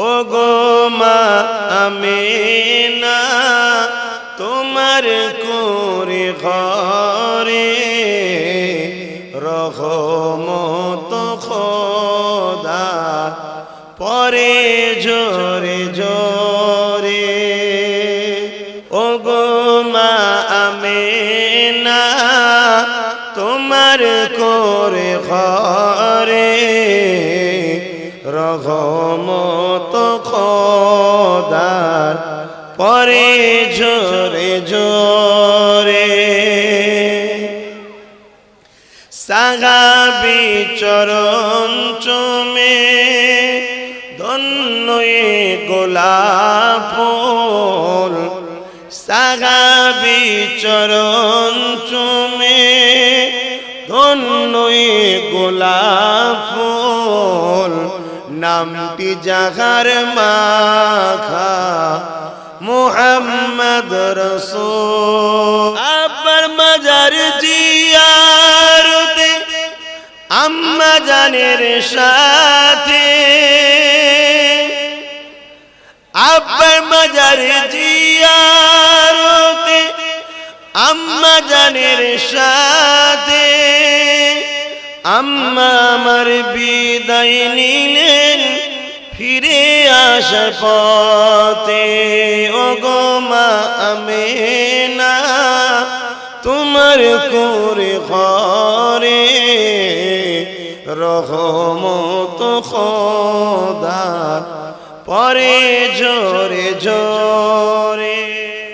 ওগো মা আমিনা তোমার কুঁড়ে ঘরে রহমত খোদা পরে জোরে জোরে। ওগো মা আমিনা তোমার কুঁড়ে ঘরে রহমত খোদার পরে জোরে জোরে। সাহাবী চরণ চুমে ধন্য গোলাপ ফুল, সাহাবী চরণ চুমে ধন্য গোলাপ ফুল, নামটি যাহার মাখা মুহাম্মদ রাসূল। আব্বার মাজার জিয়ারতে আম্মা জানের সাথে, আব্বার মাজার জিয়ারতে আম্মা জানের সাথে, আম্মা আমার বিদায় নিলেন ফিরে আসার পথে। ওগো মা আমিনা তোমার কুঁড়ে ঘরে রহমত খোদা পরে জোরে জোরে।